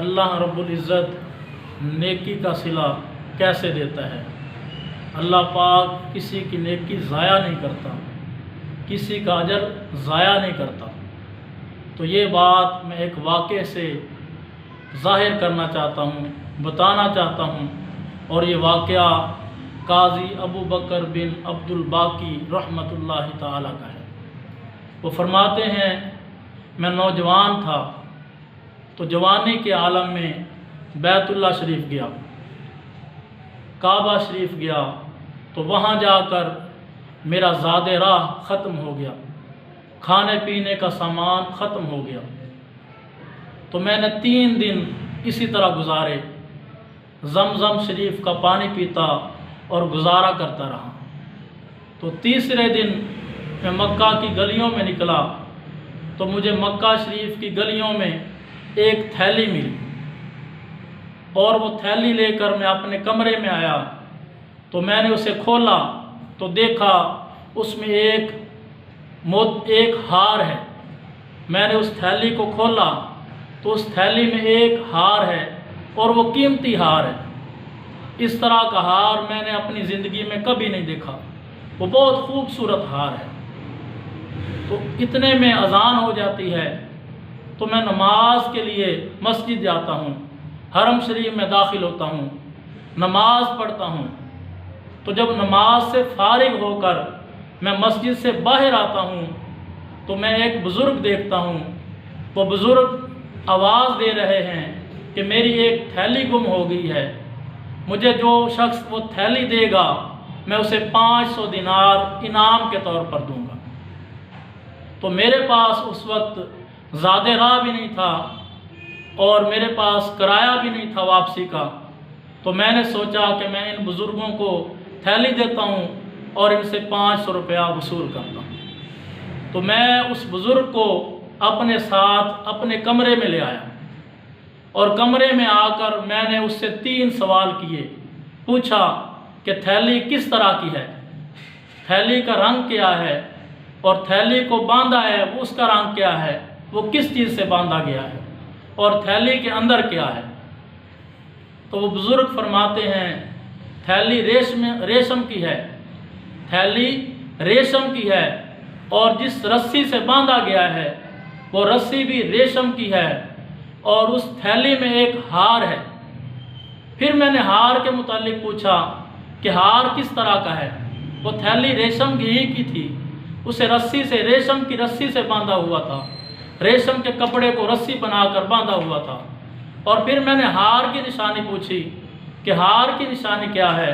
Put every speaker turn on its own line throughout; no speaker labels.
اللہ رب العزت نیکی کا صلہ کیسے دیتا ہے۔ اللہ پاک کسی کی نیکی ضائع نہیں کرتا، کسی کا اجر ضائع نہیں کرتا۔ تو یہ بات میں ایک واقعے سے ظاہر کرنا چاہتا ہوں، بتانا چاہتا ہوں، اور یہ واقعہ قاضی ابو بکر بن عبد الباقی رحمۃ اللہ تعالیٰ کا ہے۔ وہ فرماتے ہیں میں نوجوان تھا تو جوانی کے عالم میں بیت اللہ شریف گیا، کعبہ شریف گیا، تو وہاں جا کر میرا زاد راہ ختم ہو گیا، کھانے پینے کا سامان ختم ہو گیا، تو میں نے 3 دن اسی طرح گزارے، زمزم شریف کا پانی پیتا اور گزارا کرتا رہا۔ تو تیسرے دن میں مکہ کی گلیوں میں نکلا تو مجھے مکہ شریف کی گلیوں میں ایک تھیلی ملی، اور وہ تھیلی لے کر میں اپنے کمرے میں آیا تو میں نے اسے کھولا تو دیکھا اس میں ایک ہار ہے۔ میں نے اس تھیلی کو کھولا تو اس تھیلی میں ایک ہار ہے، اور وہ قیمتی ہار ہے۔ اس طرح کا ہار میں نے اپنی زندگی میں کبھی نہیں دیکھا، وہ بہت خوبصورت ہار ہے۔ تو اتنے میں اذان ہو جاتی ہے تو میں نماز کے لیے مسجد جاتا ہوں، حرم شریف میں داخل ہوتا ہوں، نماز پڑھتا ہوں۔ تو جب نماز سے فارغ ہو کر میں مسجد سے باہر آتا ہوں تو میں ایک بزرگ دیکھتا ہوں، وہ بزرگ آواز دے رہے ہیں کہ میری ایک تھیلی گم ہو گئی ہے، مجھے جو شخص وہ تھیلی دے گا میں اسے 500 دینار انعام کے طور پر دوں گا۔ تو میرے پاس اس وقت زاد راہ بھی نہیں تھا اور میرے پاس کرایہ بھی نہیں تھا واپسی کا، تو میں نے سوچا کہ میں ان بزرگوں کو تھیلی دیتا ہوں اور ان سے 500 روپیہ وصول کرتا ہوں۔ تو میں اس بزرگ کو اپنے ساتھ اپنے کمرے میں لے آیا، اور کمرے میں آ کر میں نے اس سے 3 سوال کیے، پوچھا کہ تھیلی کس طرح کی ہے، تھیلی کا رنگ کیا ہے، اور تھیلی کو باندھا ہے اس کا رنگ کیا ہے، وہ کس چیز سے باندھا گیا ہے، اور تھیلی کے اندر کیا ہے۔ تو وہ بزرگ فرماتے ہیں تھیلی ریشم کی ہے، تھیلی ریشم کی ہے، اور جس رسی سے باندھا گیا ہے وہ رسی بھی ریشم کی ہے، اور اس تھیلی میں ایک ہار ہے۔ پھر میں نے ہار کے متعلق پوچھا کہ ہار کس طرح کا ہے، وہ تھیلی ریشم کی تھی، اسے ریشم کی رسی سے باندھا ہوا تھا، ریشم کے کپڑے کو رسی بنا کر باندھا ہوا تھا۔ اور پھر میں نے ہار کی نشانی پوچھی کہ ہار کی نشانی کیا ہے،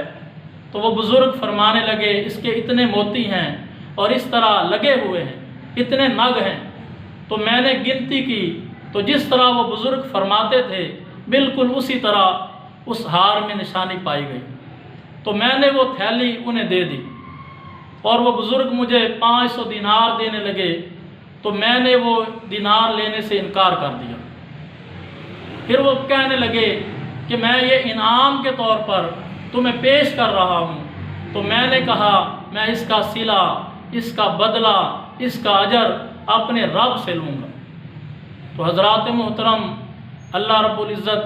تو وہ بزرگ فرمانے لگے اس کے اتنے موتی ہیں اور اس طرح لگے ہوئے ہیں، اتنے نگ ہیں۔ تو میں نے گنتی کی تو جس طرح وہ بزرگ فرماتے تھے بالکل اسی طرح اس ہار میں نشانی پائی گئی۔ تو میں نے وہ تھیلی انہیں دے دی، اور وہ بزرگ مجھے 500 دینار دینے لگے، تو میں نے وہ دینار لینے سے انکار کر دیا۔ پھر وہ کہنے لگے کہ میں یہ انعام کے طور پر تمہیں پیش کر رہا ہوں۔ تو میں نے کہا میں اس کا صلہ، اس کا بدلہ، اس کا اجر اپنے رب سے لوں گا۔ تو حضرات محترم، اللہ رب العزت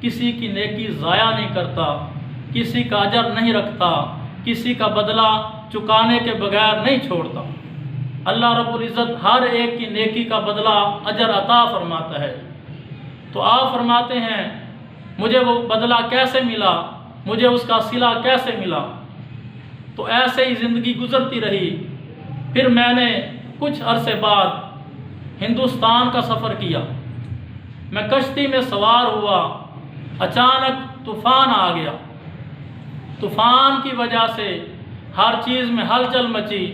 کسی کی نیکی ضائع نہیں کرتا، کسی کا اجر نہیں رکھتا، کسی کا بدلہ چکانے کے بغیر نہیں چھوڑتا۔ اللہ رب العزت ہر ایک کی نیکی کا بدلہ اجر عطا فرماتا ہے۔ تو آپ فرماتے ہیں مجھے وہ بدلہ کیسے ملا، مجھے اس کا صلہ کیسے ملا؟ تو ایسے ہی زندگی گزرتی رہی۔ پھر میں نے کچھ عرصے بعد ہندوستان کا سفر کیا، میں کشتی میں سوار ہوا، اچانک طوفان آ گیا۔ طوفان کی وجہ سے ہر چیز میں ہلچل مچی،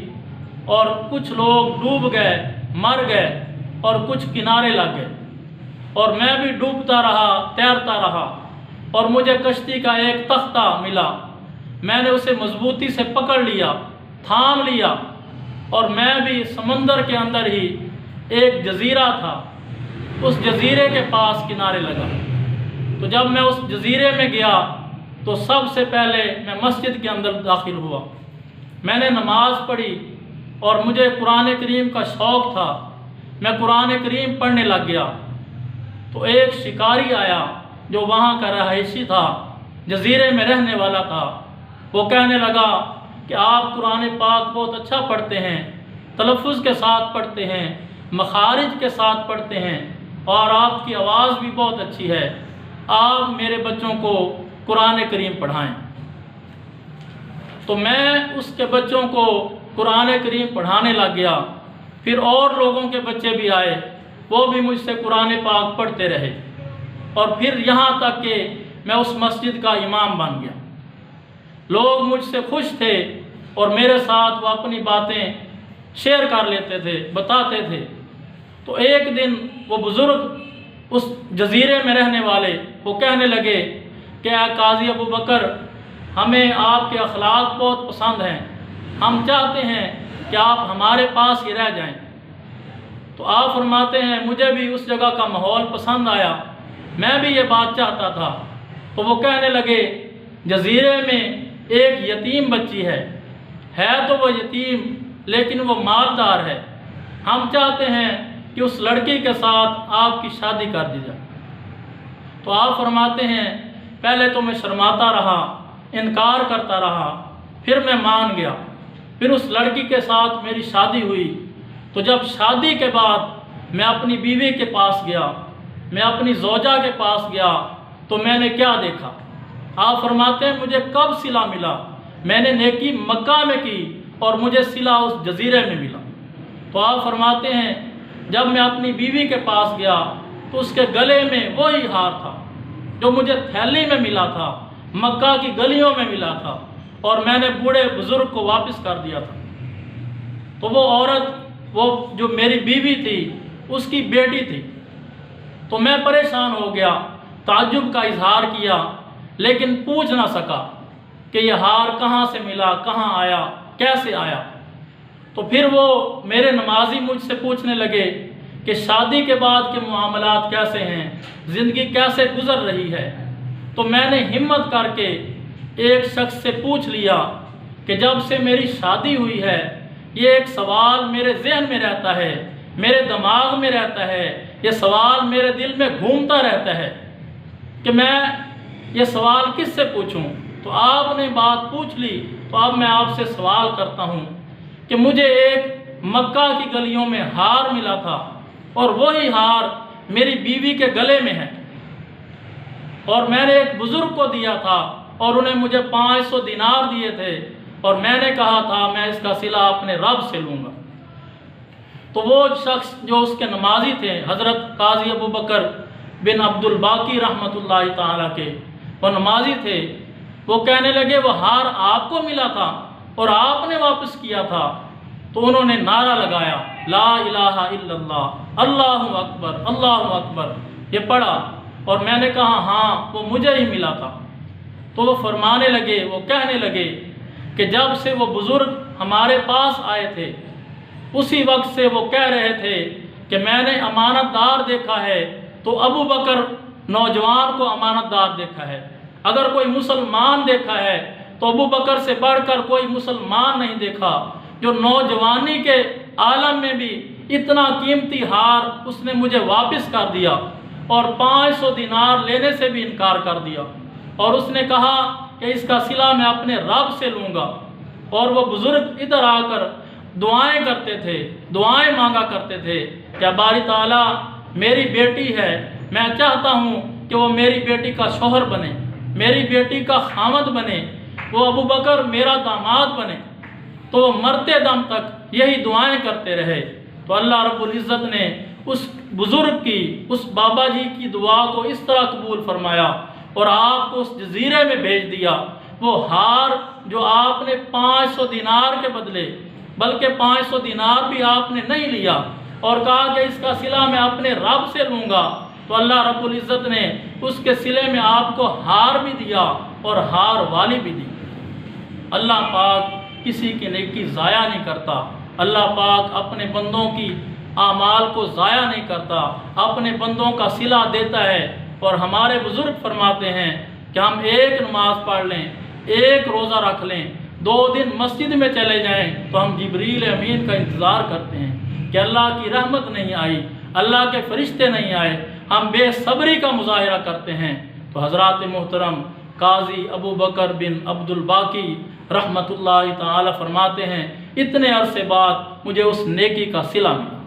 اور کچھ لوگ ڈوب گئے، مر گئے، اور کچھ کنارے لگ گئے، اور میں بھی ڈوبتا رہا، تیرتا رہا، اور مجھے کشتی کا ایک تختہ ملا، میں نے اسے مضبوطی سے پکڑ لیا، تھام لیا، اور میں بھی سمندر کے اندر ہی ایک جزیرہ تھا، اس جزیرے کے پاس کنارے لگا۔ تو جب میں اس جزیرے میں گیا تو سب سے پہلے میں مسجد کے اندر داخل ہوا، میں نے نماز پڑھی، اور مجھے قرآن کریم کا شوق تھا، میں قرآن کریم پڑھنے لگ گیا۔ تو ایک شکاری آیا جو وہاں کا رہائشی تھا، جزیرے میں رہنے والا تھا۔ وہ کہنے لگا کہ آپ قرآن پاک بہت اچھا پڑھتے ہیں، تلفظ کے ساتھ پڑھتے ہیں، مخارج کے ساتھ پڑھتے ہیں، اور آپ کی آواز بھی بہت اچھی ہے، آپ میرے بچوں کو قرآن کریم پڑھائیں۔ تو میں اس کے بچوں کو قرآن کریم پڑھانے لگ گیا۔ پھر اور لوگوں کے بچے بھی آئے، وہ بھی مجھ سے قرآن پاک پڑھتے رہے، اور پھر یہاں تک کہ میں اس مسجد کا امام بن گیا۔ لوگ مجھ سے خوش تھے اور میرے ساتھ وہ اپنی باتیں شیئر کر لیتے تھے، بتاتے تھے۔ تو ایک دن وہ بزرگ اس جزیرے میں رہنے والے وہ کہنے لگے کہ اے قاضی ابو بکر، ہمیں آپ کے اخلاق بہت پسند ہیں، ہم چاہتے ہیں کہ آپ ہمارے پاس ہی رہ جائیں۔ تو آپ فرماتے ہیں مجھے بھی اس جگہ کا ماحول پسند آیا، میں بھی یہ بات چاہتا تھا۔ تو وہ کہنے لگے جزیرے میں ایک یتیم بچی ہے تو وہ یتیم لیکن وہ مالدار ہے، ہم چاہتے ہیں کہ اس لڑکی کے ساتھ آپ کی شادی کر دی جائے۔ تو آپ فرماتے ہیں پہلے تو میں شرماتا رہا، انکار کرتا رہا، پھر میں مان گیا، پھر اس لڑکی کے ساتھ میری شادی ہوئی۔ تو جب شادی کے بعد میں اپنی بیوی کے پاس گیا، میں اپنی زوجہ کے پاس گیا، تو میں نے کیا دیکھا؟ آپ فرماتے ہیں مجھے کب صلہ ملا؟ میں نے نیکی مکہ میں کی اور مجھے صلہ اس جزیرے میں ملا۔ تو آپ فرماتے ہیں جب میں اپنی بیوی کے پاس گیا تو اس کے گلے میں وہی ہار تھا جو مجھے تھیلی میں ملا تھا، مکہ کی گلیوں میں ملا تھا، اور میں نے بوڑھے بزرگ کو واپس کر دیا تھا۔ تو وہ عورت، وہ جو میری بیوی تھی، اس کی بیٹی تھی۔ تو میں پریشان ہو گیا، تعجب کا اظہار کیا، لیکن پوچھ نہ سکا کہ یہ ہار کہاں سے ملا، کہاں آیا، کیسے آیا۔ تو پھر وہ میرے نمازی مجھ سے پوچھنے لگے کہ شادی کے بعد کے معاملات کیسے ہیں، زندگی کیسے گزر رہی ہے۔ تو میں نے ہمت کر کے ایک شخص سے پوچھ لیا کہ جب سے میری شادی ہوئی ہے یہ ایک سوال میرے ذہن میں رہتا ہے، میرے دماغ میں رہتا ہے، یہ سوال میرے دل میں گھومتا رہتا ہے کہ میں یہ سوال کس سے پوچھوں۔ تو آپ نے بات پوچھ لی، تو اب میں آپ سے سوال کرتا ہوں کہ مجھے ایک مکہ کی گلیوں میں ہار ملا تھا، اور وہی ہار میری بیوی کے گلے میں ہے، اور میں نے ایک بزرگ کو دیا تھا اور انہیں مجھے 500 دینار دیے تھے، اور میں نے کہا تھا میں اس کا صلہ اپنے رب سے لوں گا۔ تو وہ شخص جو اس کے نمازی تھے، حضرت قاضی ابو بکر بن عبد الباقی رحمۃ اللہ تعالیٰ کے، وہ نمازی تھے، وہ کہنے لگے وہ ہار آپ کو ملا تھا اور آپ نے واپس کیا تھا۔ تو انہوں نے نعرہ لگایا لا الہ الا اللہ، اللہ اکبر، اللہ اکبر، یہ پڑھا، اور میں نے کہا ہاں وہ مجھے ہی ملا تھا۔ تو وہ فرمانے لگے، وہ کہنے لگے کہ جب سے وہ بزرگ ہمارے پاس آئے تھے اسی وقت سے وہ کہہ رہے تھے کہ میں نے امانت دار دیکھا ہے تو ابو بکر نوجوان کو امانت دار دیکھا ہے، اگر کوئی مسلمان دیکھا ہے تو ابو بکر سے بڑھ کر کوئی مسلمان نہیں دیکھا، جو نوجوانی کے عالم میں بھی اتنا قیمتی ہار اس نے مجھے واپس کر دیا اور 500 دینار لینے سے بھی انکار کر دیا، اور اس نے کہا کہ اس کا صلہ میں اپنے رب سے لوں گا۔ اور وہ بزرگ ادھر آ کر دعائیں کرتے تھے، دعائیں مانگا کرتے تھے کہ باری تعالیٰ میری بیٹی ہے، میں چاہتا ہوں کہ وہ میری بیٹی کا شوہر بنے، میری بیٹی کا خامد بنے، وہ ابو بکر میرا داماد بنے۔ تو وہ مرتے دم تک یہی دعائیں کرتے رہے۔ تو اللہ رب العزت نے اس بزرگ کی، اس بابا جی کی دعا کو اس طرح قبول فرمایا اور آپ کو اس جزیرے میں بھیج دیا۔ وہ ہار جو آپ نے 500 دینار کے بدلے، بلکہ 500 دینار بھی آپ نے نہیں لیا اور کہا کہ اس کا صلہ میں اپنے رب سے لوں گا، تو اللہ رب العزت نے اس کے صلے میں آپ کو ہار بھی دیا اور ہار والی بھی دی۔ اللہ پاک کسی کی نیکی ضائع نہیں کرتا، اللہ پاک اپنے بندوں کی اعمال کو ضائع نہیں کرتا، اپنے بندوں کا صلہ دیتا ہے۔ اور ہمارے بزرگ فرماتے ہیں کہ ہم ایک نماز پڑھ لیں، ایک روزہ رکھ لیں، 2 دن مسجد میں چلے جائیں تو ہم جبریل امین کا انتظار کرتے ہیں کہ اللہ کی رحمت نہیں آئی، اللہ کے فرشتے نہیں آئے، ہم بے صبری کا مظاہرہ کرتے ہیں۔ تو حضرات محترم قاضی ابو بکر بن عبد الباقی رحمۃ اللہ تعالی فرماتے ہیں اتنے عرصے بعد مجھے اس نیکی کا صلہ ملا۔